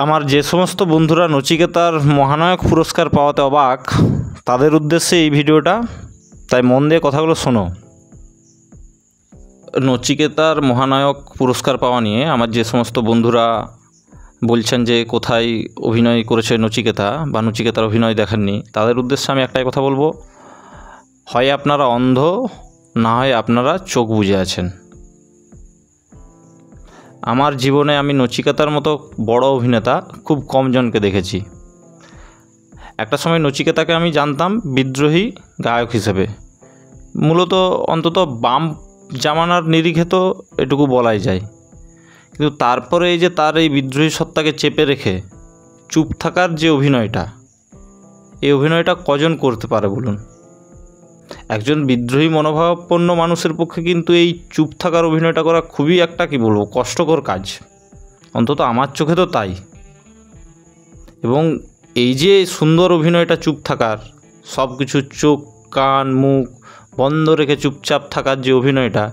আমার যে সমস্ত বন্ধুরা নচিকেতার মহানায়ক পুরস্কার পাওয়াতে অবাক, তাদের উদ্দেশ্যে এই ভিডিওটা, তাই মন দিয়ে কথাগুলো শোনো। নচিকেতার মহানায়ক পুরস্কার পাওয়া নিয়ে আমার যে সমস্ত বন্ধুরা বলছেন যে কোথায় অভিনয় করেছে নচিকেতা বা নচিকেতার অভিনয় দেখেননি, তাদের উদ্দেশ্যে আমি একটাই কথা বলবো, হয় আপনারা অন্ধ, না হয় আপনারা চোখ বুজে আছেন। আমার জীবনে আমি নচিকেতার মতো বড় অভিনেতা খুব কম জনকে দেখেছি। একটা সময় নচিকেতাকে আমি জানতাম বিদ্রোহী গায়ক হিসেবে, মূলত অন্তত বাম জামানার নিরিখে তো এটুকু বলাই যায়। কিন্তু তারপরে এই যে তার এই বিদ্রোহী সত্তাকে চেপে রেখে চুপ থাকার যে অভিনয়টা, এই অভিনয়টা কজন করতে পারে বলুন? একজন বিদ্রোহী মনোভাবাপন্ন মানুষের পক্ষে কিন্তু এই চুপ থাকার অভিনয়টা করা খুবই একটা কী বলবো কষ্টকর কাজ, অন্তত আমার চোখে তো তাই। এবং এই যে সুন্দর অভিনয়টা চুপ থাকার, সব কিছু চোখ কান মুখ বন্ধ রেখে চুপচাপ থাকার যে অভিনয়টা,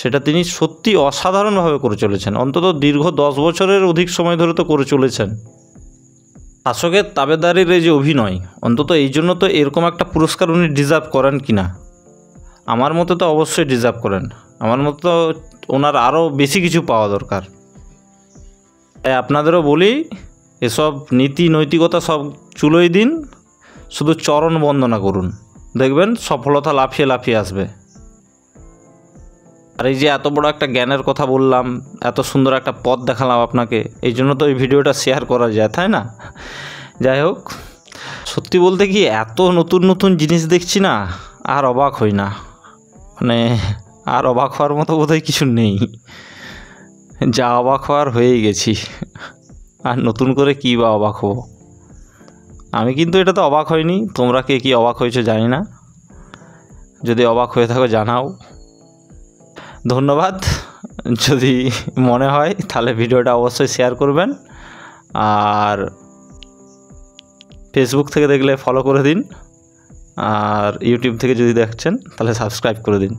সেটা তিনি সত্যি অসাধারণভাবে করে চলেছেন। অন্তত দীর্ঘ 10 বছরের অধিক সময় ধরে তো করে চলেছেন। শাসকের তাবেদারির এই যে অভিনয়, অন্তত এই জন্য তো এরকম একটা পুরস্কার উনি ডিজার্ভ করেন কি না? আমার মতে তো অবশ্যই ডিজার্ভ করেন। আমার মতে তো ওনার আরও বেশি কিছু পাওয়া দরকার। তাই আপনাদেরও বলি, এসব নীতি নৈতিকতা সব চুলোই দিন, শুধু চরণ বন্দনা করুন, দেখবেন সফলতা লাফিয়ে লাফিয়ে আসবে। আর এই যে এত বড় একটা জ্ঞানের কথা বললাম, এত সুন্দর একটা পথ দেখালাম আপনাকে, এই জন্য তো এই ভিডিওটা শেয়ার করা যায়, তাই না? যাই হোক, সত্যি বলতে কি এত নতুন নতুন জিনিস দেখছি না, আর অবাক হই না। মানে আর অবাক হওয়ার মতো বোধহয় কিছু নেই, যা অবাক হওয়ার হয়েই গেছি। আর নতুন করে কী বা অবাক হবো? আমি কিন্তু এটাতে অবাক হইনি। তোমরা কে কী অবাক হয়েছো জানি না, যদি অবাক হয়ে থাকো জানাও। ধন্যবাদ। যদি মনে হয় তাহলে ভিডিওটা অবশ্যই শেয়ার করবেন, আর ফেসবুক থেকে দেখলে ফলো করে দিন, আর ইউটিউব থেকে যদি দেখছেন তাহলে সাবস্ক্রাইব করে দিন।